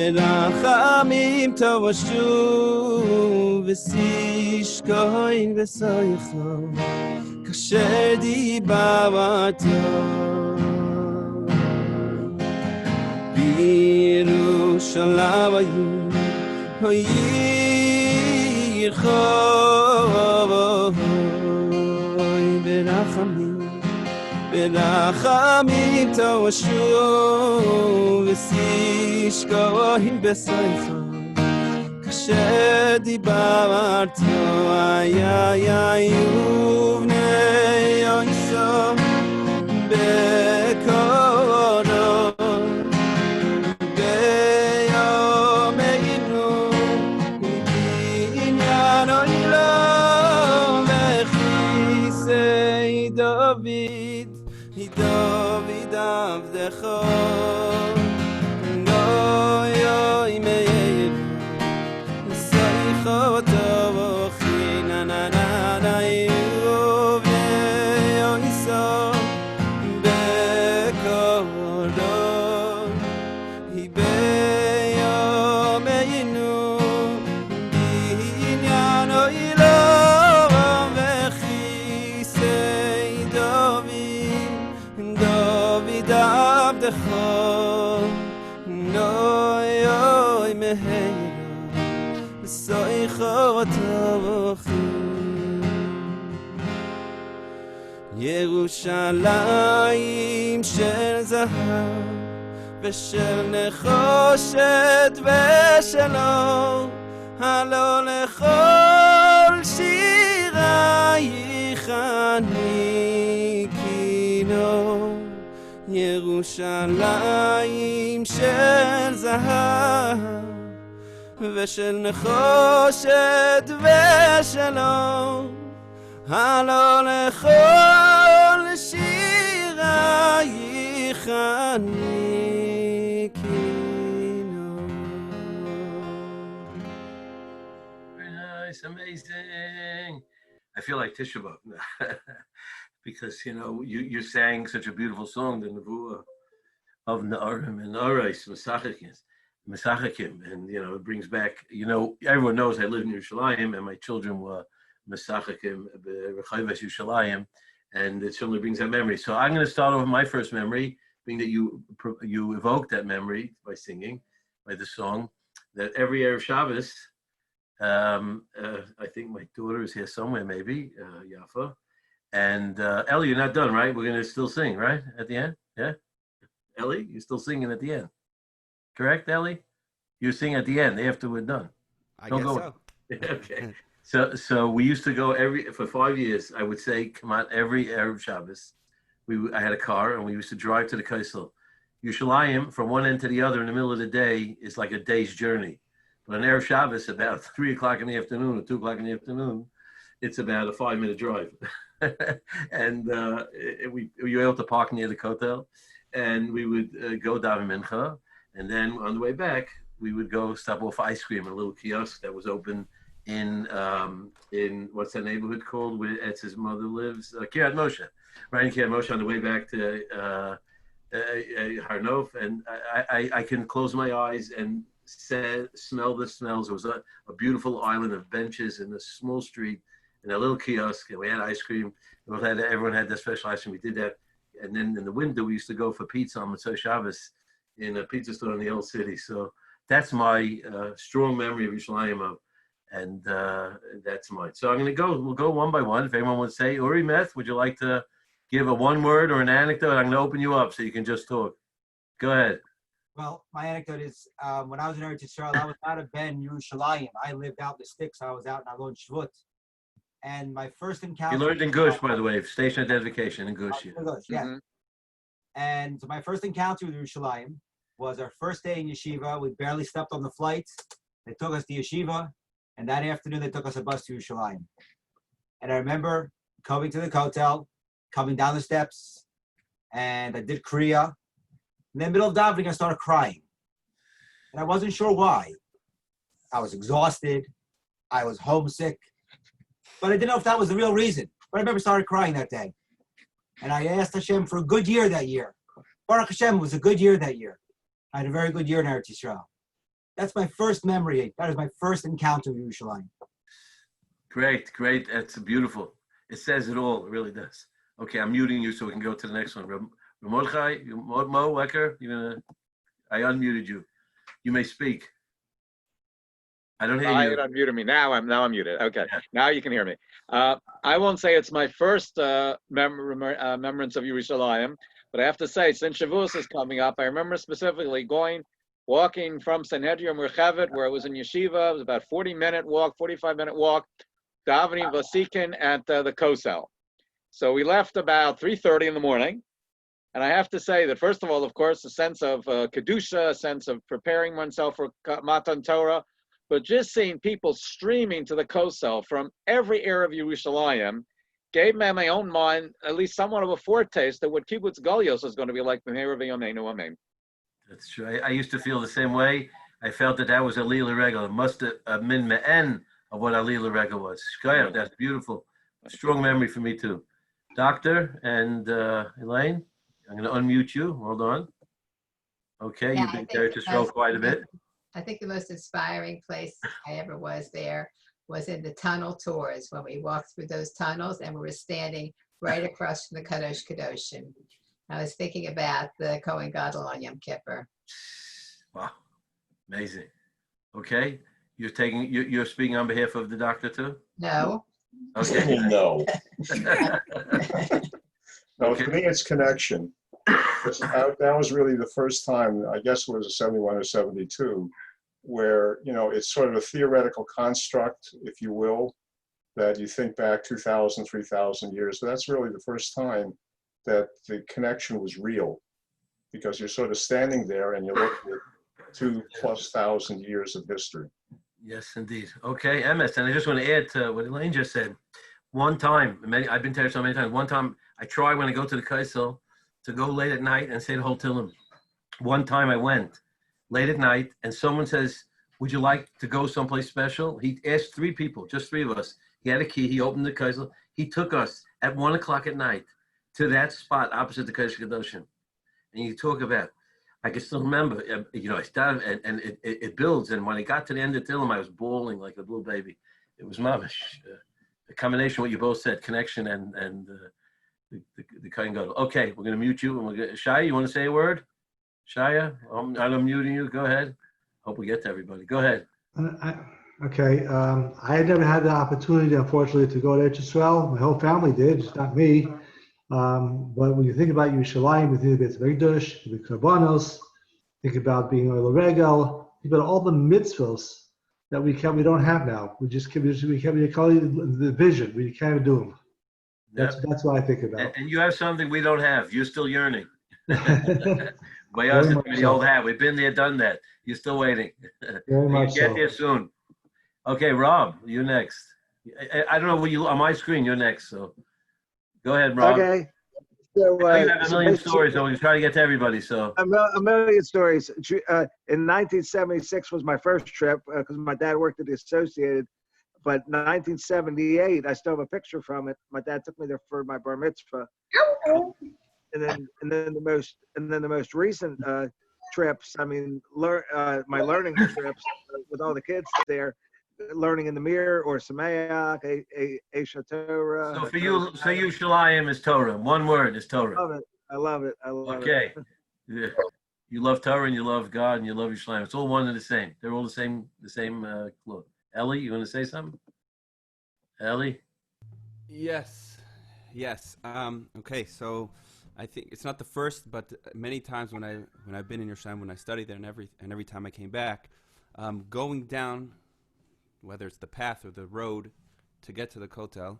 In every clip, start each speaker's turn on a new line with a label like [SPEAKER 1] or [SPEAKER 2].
[SPEAKER 1] ברחמים תבשו וסישכוין וסויכו כאשר דיברתו בירושלים ירחו ברחמים תבשו וסישכוין בסויכו כאשר דיברתו איי ובני יוסף בקורו ביומנו בניין עולם וכיסא דוד עבדך ירושלים של זהב ושל נחושת ושל אור הלא לכל שירייך אני כינור ירושלים של זהב ושל נחושת ושל אור הלא לכל שירייך אני כינור.
[SPEAKER 2] Very nice, amazing. I feel like Tisha B'Av because you sang such a beautiful song, the Nevuah of Na'arim and Arais Mesachakim, and it brings back. Everyone knows I live in Yerushalayim, and my children were Mesachakim B'Rechaves Yerushalayim, and it certainly brings that memory. So I'm going to start off with my first memory, being that you evoked that memory by singing, by the song, that every Erev Shabbos, I think my daughter is here somewhere, maybe, Yafa, and Ellie, you're not done, right? We're going to still sing, right, at the end? Yeah? Ellie, you're still singing at the end. Correct, Ellie? You sing at the end after we're done.
[SPEAKER 1] I guess so.
[SPEAKER 2] Okay. So we used to go for 5 years, I would say, come out every Erev Shabbos. I had a car and we used to drive to the Kaisel. Yerushalayim, from one end to the other in the middle of the day, is like a day's journey. But on Erev Shabbos, about 3 o'clock in the afternoon or 2 o'clock in the afternoon, it's about a 5-minute drive. And we were able to park near the Kotel, and we would go daven mincha. And then on the way back, we would go stop off ice cream at a little kiosk that was open in what's that neighborhood called where Etz's mother lives? Kiryat Moshe. Right in Kiryat Moshe on the way back to Harnof. And I can close my eyes and smell the smells. It was a beautiful island of benches in a small street in a little kiosk, and we had ice cream. Everyone had their special ice cream. We did that. And then in the winter, we used to go for pizza on Motzei Shabbos in a pizza store in the old city. So that's my strong memory of Yerushalayim, and that's mine. So we'll go one by one. If anyone wants to say, Uri Meth, would you like to give a one word or an anecdote? I'm going to open you up so you can just talk. Go ahead.
[SPEAKER 3] Well, my anecdote is when I was in Eretz Yisrael, I was not a Ben Yerushalayim. I lived out in the sticks. I was out in Alon Shvut. And my first encounter...
[SPEAKER 2] You learned in Gush, by the way, station identification in Gush.
[SPEAKER 3] In Gush, yeah. Mm-hmm. And so my first encounter with Yerushalayim was our first day in yeshiva. We barely stepped on the flights. They took us to yeshiva, and that afternoon they took us a bus to Yerushalayim. And I remember coming to the hotel, coming down the steps, and I did Kriya. In the middle of davening, I started crying. And I wasn't sure why. I was exhausted. I was homesick. But I didn't know if that was the real reason. But I remember I started crying that day. And I asked Hashem for a good year that year. Baruch Hashem, it was a good year that year. I had a very good year in Eretz Yisrael. That's my first memory. That is my first encounter with Yerushalayim.
[SPEAKER 2] Great, great. That's beautiful. It says it all. It really does. Okay, I'm muting you so we can go to the next one. Mordechai, Mo Wecker, I unmuted you. You may speak. I don't hear you.
[SPEAKER 4] It unmuted me. Now I'm muted. Okay,
[SPEAKER 2] Yeah.
[SPEAKER 4] now you can hear me. I won't say it's my first remembrance of Yerushalayim, but I have to say, since Shavuos is coming up, I remember specifically walking from Sanhedrin Merchavet, where it was in yeshiva. It was about 40-minute walk, 45-minute walk, davening Vasikin at the Kosel. So we left about 3:30 in the morning. And I have to say that, first of all, of course, a sense of Kedusha, a sense of preparing oneself for Matan Torah, but just seeing people streaming to the Kosel from every area of Yerushalayim gave me in my own mind at least somewhat of a foretaste of what Kibbutz Galios is going to be like.
[SPEAKER 2] That's true. I used to feel the same way. I felt that was a Lila Regel. It must have been me'en of what a Lila Regel was. Shkoyach, that's beautiful. Strong memory for me, too. Doctor and Elaine? I'm going to unmute you. Hold on. Okay,
[SPEAKER 5] Yeah,
[SPEAKER 2] you've been there to scroll quite a bit.
[SPEAKER 5] I think the most inspiring place I ever was there was in the tunnel tours when we walked through those tunnels and we were standing right across from the Kadosh Kadoshim. I was thinking about the Kohen Gadol on Yom Kippur.
[SPEAKER 2] Wow, amazing. Okay, you're speaking on behalf of the doctor too?
[SPEAKER 5] No.
[SPEAKER 2] Okay.
[SPEAKER 6] No. No,
[SPEAKER 2] Okay.
[SPEAKER 6] for me, it's connection. That was really the first time, I guess it was 71 or 72, where, it's sort of a theoretical construct, if you will, that you think back 2,000, 3,000 years. But that's really the first time that the connection was real, because you're sort of standing there and you're looking at 2,000+ years of history.
[SPEAKER 2] Yes, indeed. Okay, Emes, and I just want to add to what Elaine just said. One time, I've been there so many times. One time, I try when I go to the Kaisel to go late at night and say the whole Tillim. One time I went late at night and someone says, would you like to go someplace special? He asked 3 people, just 3 of us. He had a key, he opened the Kaisel. He took us at 1 o'clock at night to that spot opposite the Kodesh Kadoshim. And you talk about, I can still remember, I started and it builds. And when I got to the end of Tillim, I was bawling like a little baby. It was mamish. The combination of what you both said, connection and the Kohen Gadol. Okay, we're going to mute you. And we're going Shaya, you want to say a word? Shaya, I'm muting you. Go ahead. Hope we get to everybody. Go ahead.
[SPEAKER 7] Okay. I had never had the opportunity, unfortunately, to go to Eretz Yisrael. My whole family did, just not me. But when you think about Yerushalayim, you think about Mikdash, the Karbanos, think about being Oil Regel, think about all the mitzvahs that we don't have now. We call it the vision. We can't do them. That's what I think about.
[SPEAKER 2] And you have something we don't have. You're still yearning. By us, it's the old hat. We've been there, done that. You're still waiting.
[SPEAKER 7] Very much
[SPEAKER 2] Get there soon. Okay, Rob, you're next. I don't know what you on my screen. You're next. So go ahead, Rob.
[SPEAKER 8] Okay. So,
[SPEAKER 2] you have a million stories, so we try to get to everybody. So
[SPEAKER 8] a million stories. In 1976 was my first trip because my dad worked at the Associated. But 1978, I still have a picture from it. My dad took me there for my bar mitzvah. And then the most recent trips. I mean, my learning trips with all the kids there, learning in the mirror or Sameach, Esha Torah.
[SPEAKER 2] So for you, Shalayim is Torah. One word is Torah.
[SPEAKER 8] I love it.
[SPEAKER 2] Okay. Yeah. You love Torah and you love God and you love Yerushalayim. It's all one and the same. They're all the same clue. Ellie, you want to say something? Ellie?
[SPEAKER 1] Yes. Okay, so I think it's not the first, but many times when I've been in Yerushalayim, when I studied there, and every time I came back, going down, whether it's the path or the road to get to the Kotel,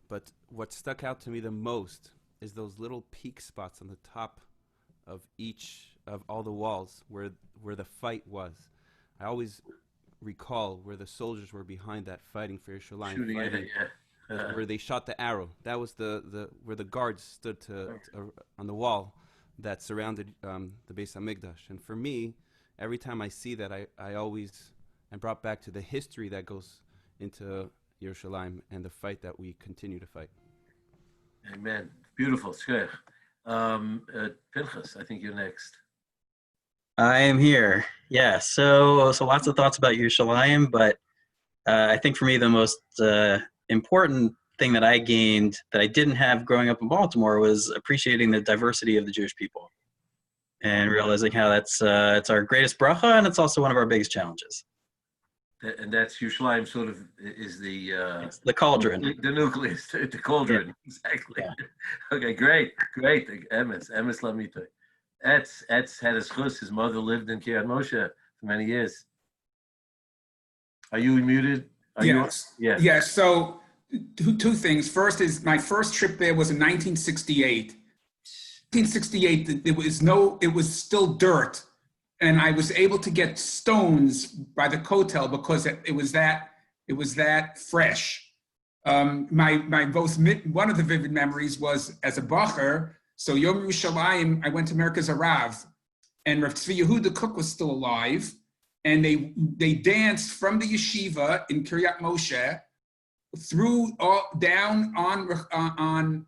[SPEAKER 1] but what stuck out to me the most is those little peak spots on the top of each of all the walls where the fight was. I always recall where the soldiers were behind that fighting for Yerushalayim, where they shot the arrow. That was the where the guards stood on the wall that surrounded the Beis Hamikdash. And for me, every time I see that, I always am brought back to the history that goes into Yerushalayim and the fight that we continue to fight.
[SPEAKER 2] Amen. Beautiful. Pinchas, I think you're next.
[SPEAKER 9] I am here. Yeah. So lots of thoughts about Yerushalayim, but I think for me the most important thing that I gained that I didn't have growing up in Baltimore was appreciating the diversity of the Jewish people and realizing how that's it's our greatest bracha and it's also one of our biggest challenges.
[SPEAKER 2] And that's Yerushalayim sort of is
[SPEAKER 9] It's the cauldron.
[SPEAKER 2] the nucleus, the cauldron. Yeah. Exactly. Yeah. Okay, great. Emes Lamita. Etz had his chus. His mother lived in Kiryat Moshe for many years. Are you muted?
[SPEAKER 10] Yes.
[SPEAKER 2] Yes.
[SPEAKER 10] Yes. So two things. First is my first trip there was in 1968. 1968, it was still dirt. And I was able to get stones by the kotel because it was that fresh. One of the vivid memories was as a bacher. So Yom Yerushalayim, I went to Merkaz Arav, and Rav Tzvi Yehuda Cook was still alive, and they danced from the yeshiva in Kiryat Moshe through down on Rehov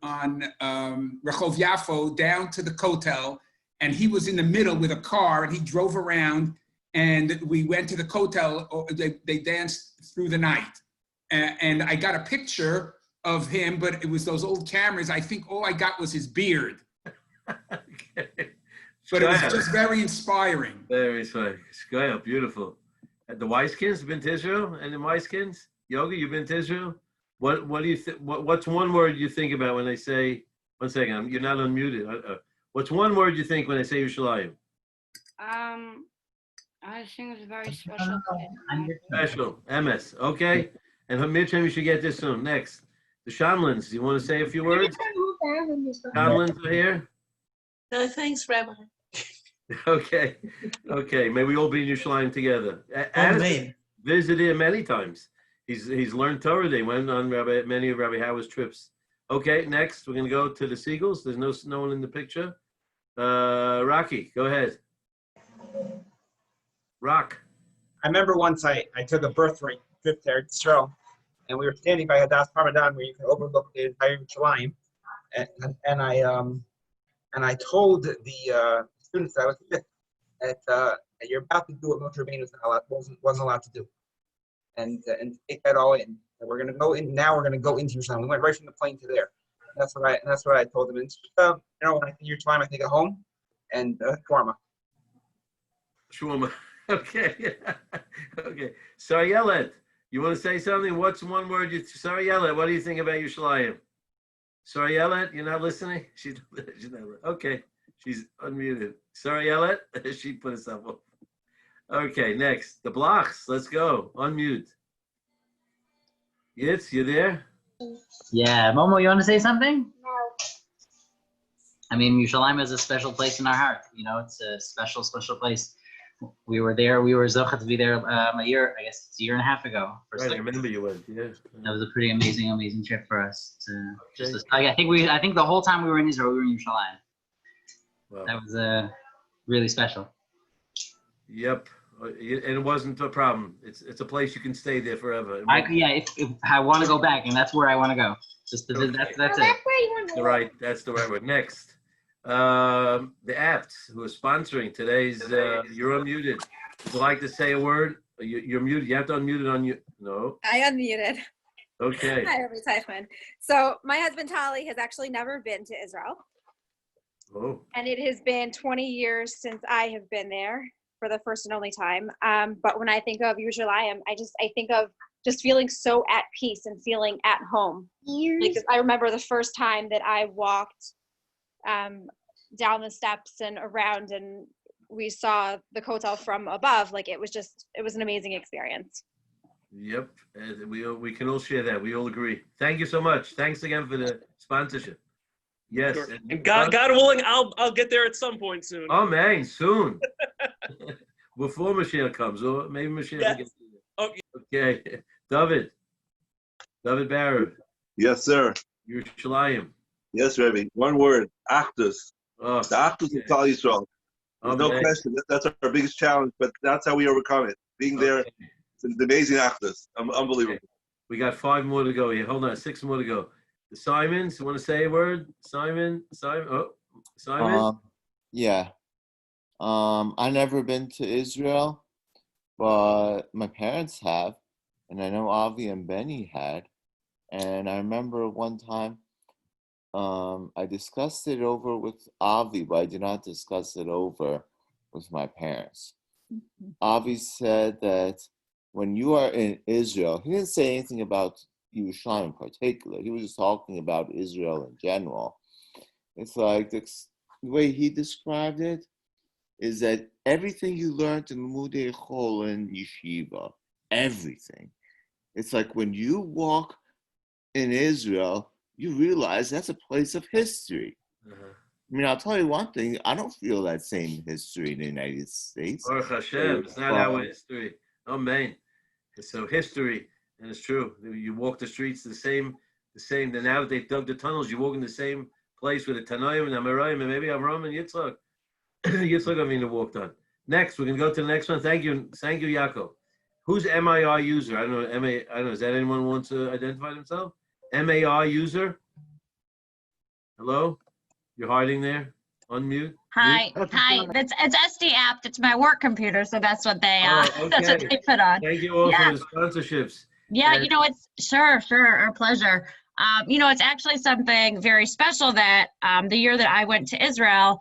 [SPEAKER 10] Yafo down to the kotel. And he was in the middle with a car, and he drove around, and we went to the kotel. They danced through the night, and I got a picture of him, but it was those old cameras. I think all I got was his beard.
[SPEAKER 2] Okay.
[SPEAKER 10] But it was just very inspiring.
[SPEAKER 2] Very inspiring. Shkoyah, beautiful. The Weiskins been to Israel? And the Weiskins? Yogi, you've been to Israel? What do you think? What's one word you think about when they say? 1 second, you're not unmuted. What's one word you think when they say Yerushalayim?
[SPEAKER 11] I think it's very special.
[SPEAKER 2] Special, MS. Okay. And Mirchem, you should get this soon. Next, the Shamlins. You want to say a few words? Shamlins are here.
[SPEAKER 11] No, thanks, Rabbi.
[SPEAKER 2] Okay. May we all be in Yerushalayim together. Adam visited him many times. He's learned Torah. They went on many of Rabbi Howard's trips. Okay, next we're gonna go to the Seagulls. There's no one in the picture. Rocky, go ahead. Rock.
[SPEAKER 12] I remember once I took a birthright trip to Eretz Yisrael, and we were standing by Hadas Parmesan where you can overlook the entire Yerushalayim, and I told the students that I was with that you're about to do what Moshe Rabbeinu wasn't allowed to do, and take that all in. And we're going to go in now. We're going to go into Yerushalayim. We went right from the plane to there. That's what I told them. And when I think Yerushalayim, I think of home and shawarma.
[SPEAKER 2] Shawarma. Okay. Okay. Sorry, Yelet. You want to say something? What's one word? Sorry, Yelet. What do you think about Yerushalayim? Sorry, Yelet. You're not listening. She's not. Okay. She's unmuted. Sorry, Yelet. She put herself up. Okay. Next, the blocks. Let's go. Unmute. Yitz, you there?
[SPEAKER 13] Yeah, Momo, you want to say something? No. I mean, Yerushalayim is a special place in our heart. It's a special place. We were there. We were Zocha to be there a year and a half ago.
[SPEAKER 2] Right, I remember you went. Yeah.
[SPEAKER 13] That was a pretty amazing trip for us. I think the whole time we were in Israel, we were in Yerushalayim. Wow. That was really special.
[SPEAKER 2] Yep. And it wasn't a problem. It's a place you can stay there forever.
[SPEAKER 13] If I want to go back, and that's where I want to go. Just to visit. That's it.
[SPEAKER 2] That's the right word. Next, the apps who are sponsoring today's. You're unmuted. Would you like to say a word? You're muted. You have to unmute it on you. No.
[SPEAKER 14] I unmuted.
[SPEAKER 2] Okay.
[SPEAKER 14] Hi, Rabbi Teichman. So my husband Tali has actually never been to Israel.
[SPEAKER 2] Oh.
[SPEAKER 14] And it has been 20 years since I have been there. For the first and only time. But when I think of Yerushalayim, I think of just feeling so at peace and feeling at home. Like I remember the first time that I walked down the steps and around and we saw the kotel from above. Like it was an amazing experience.
[SPEAKER 2] Yep. We can all share that. We all agree. Thank you so much. Thanks again for the sponsorship. Yes.
[SPEAKER 15] Sure. And God willing, I'll get there at some point soon.
[SPEAKER 2] Oh man, soon. Before Mashiach comes, or maybe Mashiach gets there. Okay. David Barrett.
[SPEAKER 16] Yes, sir.
[SPEAKER 2] Yerushalayim.
[SPEAKER 16] Yes, Rabbi. One word, Achdus.
[SPEAKER 2] Oh,
[SPEAKER 16] the Achdus of Klal Yisrael. There's no question. That's our biggest challenge, but that's how we overcome it. Being there, it's an amazing Achdus. Unbelievable.
[SPEAKER 2] Okay. We got 5 more to go here. Hold on, 6 more to go. The Simons, you want to say a word? Simon? Oh, Simon?
[SPEAKER 17] Yeah. I never been to Israel, but my parents have, and I know Avi and Benny had. And I remember one time I discussed it over with Avi, but I did not discuss it over with my parents. Avi said that when you are in Israel, he didn't say anything about Yerushalayim in particular. He was just talking about Israel in general. It's like the way he described it is that everything you learned in Limudei Chol and Yeshiva, everything. It's like when you walk in Israel, you realize that's a place of history. I mean, I'll tell you one thing, I don't feel that same history in the United States.
[SPEAKER 2] Baruch Hashem, it's not our history. Amen. It's so history, and it's true. You walk the streets the same. Now that they've dug the tunnels, you walk in the same place with the Tanoim and Amarayim and maybe Avram and Yitzchak. Yitzchak, I mean, walked on. Next, we're going to go to the next one. Thank you, Yaakov. Who's MIR user? I don't know. I don't know. Is that anyone who wants to identify themselves? MAR user? Hello? You're hiding there? Unmute?
[SPEAKER 18] Hi, hi. It's SD app. It's my work computer, so that's what they
[SPEAKER 2] Okay.
[SPEAKER 18] that's what they put on.
[SPEAKER 2] Thank you all
[SPEAKER 18] Yeah.
[SPEAKER 2] for the sponsorships.
[SPEAKER 18] Yeah,
[SPEAKER 2] And-
[SPEAKER 18] you know, it's sure, our pleasure. You know, it's actually something very special that the year that I went to Israel,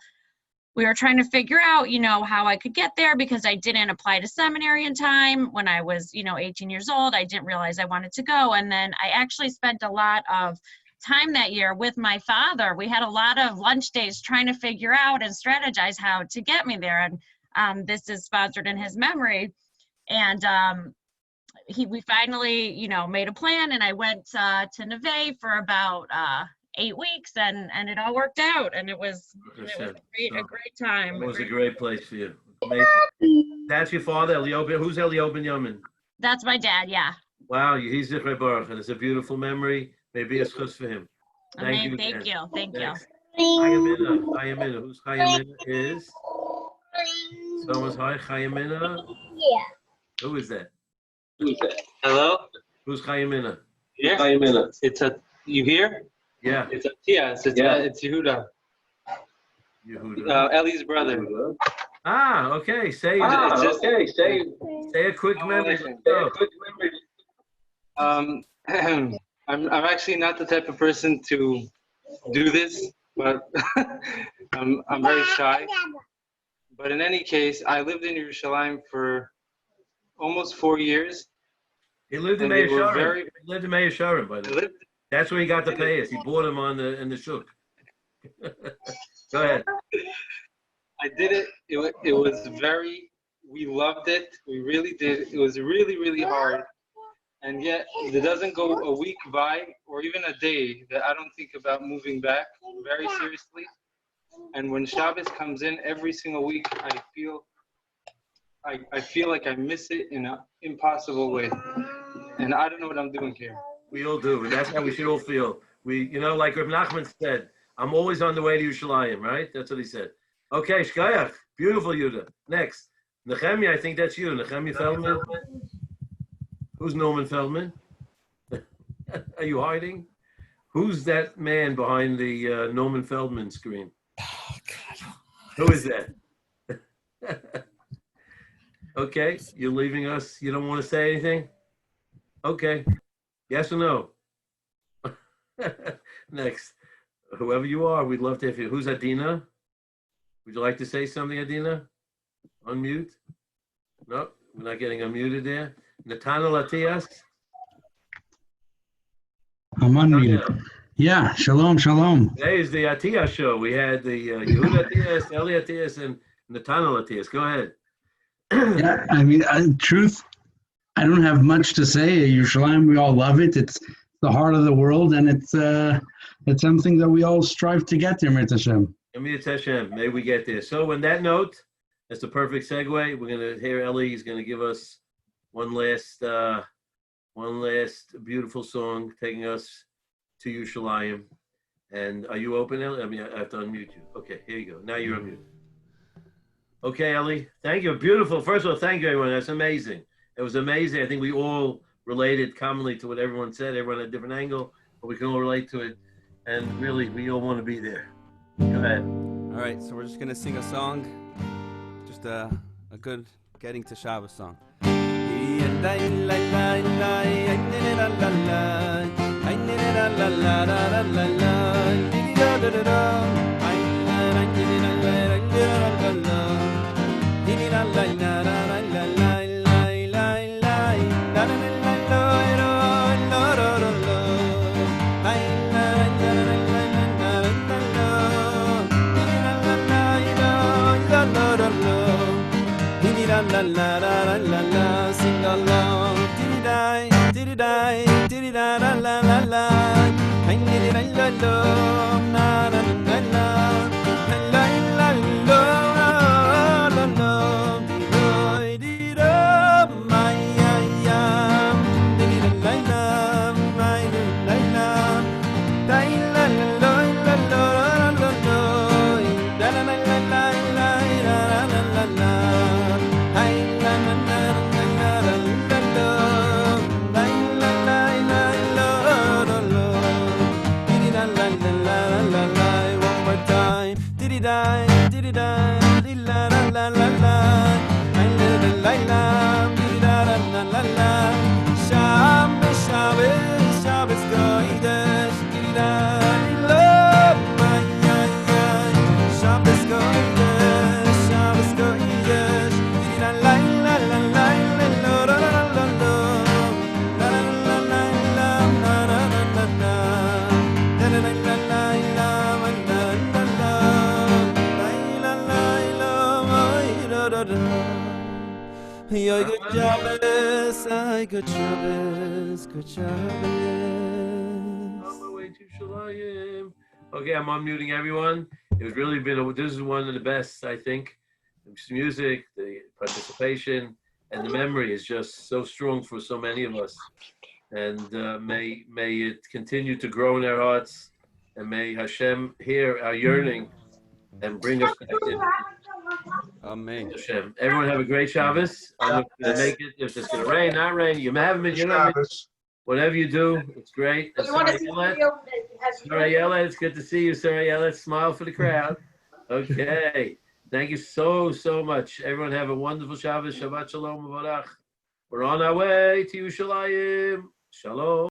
[SPEAKER 18] we were trying to figure out, you know, how I could get there because I didn't apply to seminary in time. When I was, 18 years old, I didn't realize I wanted to go. And then I actually spent a lot of time that year with my father. We had a lot of lunch days trying to figure out and strategize how to get me there. And this is sponsored in his memory. And we finally, made a plan, and I went to Neve for about 8 weeks, and it all worked out, and it was a great time.
[SPEAKER 2] It was a great place for you. Amazing. That's your father, Elioben. Who's Elioben Yamin?
[SPEAKER 18] That's my dad, yeah.
[SPEAKER 2] Wow, he's the Baruch, and it's a beautiful memory. Maybe a schus for him. Thank you.
[SPEAKER 18] Thank you.
[SPEAKER 2] Next. Chayamina. Who's Chayamina is? Someone's hi, Chayamina.
[SPEAKER 19] Yeah.
[SPEAKER 2] Who is that?
[SPEAKER 19] Hello?
[SPEAKER 2] Who's Chayamina?
[SPEAKER 19] Yeah. It's you here?
[SPEAKER 2] Yeah.
[SPEAKER 19] It's Atias. It's Yehuda. Ellie's brother.
[SPEAKER 2] Ah, okay. Say a quick memory.
[SPEAKER 19] I'm actually not the type of person to do this, but I'm very shy. But in any case, I lived in Yerushalayim for almost 4 years.
[SPEAKER 2] He lived in Meir Sharim. He lived in Meir Sharim, by the way. That's where he got the payas. He bought him in the shuk. Go ahead.
[SPEAKER 19] I did it. It was we loved it. We really did. It was really, really hard. And yet, there doesn't go a week by or even a day that I don't think about moving back very seriously. And when Shabbos comes in every single week, I feel like I miss it in an impossible way. And I don't know what I'm doing here.
[SPEAKER 2] We all do, and that's how we should all feel. Like Reb Nachman said, I'm always on the way to Yerushalayim, right? That's what he said. Okay, Shkayach, beautiful Yuda. Next, Nehemiah, I think that's you, Nehemiah Feldman. Who's Norman Feldman? Are you hiding? Who's that man behind the Norman Feldman screen? Oh, God. Who is that? Okay, you're leaving us. You don't want to say anything? Okay. Yes or no? Next. Whoever you are, we'd love to have you. Who's Adina? Would you like to say something, Adina? Unmute? No, we're not getting unmuted there. Nathaniel Atias?
[SPEAKER 20] I'm unmuted. Yeah, shalom.
[SPEAKER 2] Today is the Atias show. We had the Yehuda Atias, Eli Atias, and Nathaniel Atias. Go ahead.
[SPEAKER 20] Yeah, I mean, truth, I don't have much to say. Yerushalayim, we all love it. It's the heart of the world, and it's something that we all strive to get there, Mitzvah Hashem.
[SPEAKER 2] Hashem. May we get there. So, on that note, that's the perfect segue. We're going to hear Eli. He's going to give us one last beautiful song, taking us to Yerushalayim. And are you open, Eli? I mean, I have to unmute you. Okay, here you go. Now you're unmuted. Okay, Eli. Thank you. Beautiful. First of all, thank you, everyone. That's amazing. It was amazing. I think we all related commonly to what everyone said. Everyone had a different angle, but we can all relate to it. And really, we all want to be there. Go ahead.
[SPEAKER 1] All right, so we're just going to sing a song. just a good getting to Shabbos song. La la la la la la, sing along. Diddy die, diddy die, diddy da la la la la. I need it, I la la, na na na na, la la la la la. Diddy da, my ya, diddy da la la, my la la, la la la la la la la, da la la la la la la la. Yo, good Shabbos, good Shabbos, good Shabbos.
[SPEAKER 2] On my way to Shalayim. Okay, I'm unmuting everyone. It was really this is one of the best, I think. The music, the participation, and the memory is just so strong for so many of us. And may it continue to grow in our hearts, and may Hashem hear our yearning and bring us back in.
[SPEAKER 1] Amen.
[SPEAKER 2] Hashem. Everyone have a great Shabbos. I'm going to make it. If it's going to rain, not rain. You haven't been, whatever you do, it's great. And Sarah, it's good to see you, Sarah. Smile for the crowd. Okay. Thank you so much. Everyone have a wonderful Shabbos. Shabbat Shalom. We're on our way to Yerushalayim. Shalom.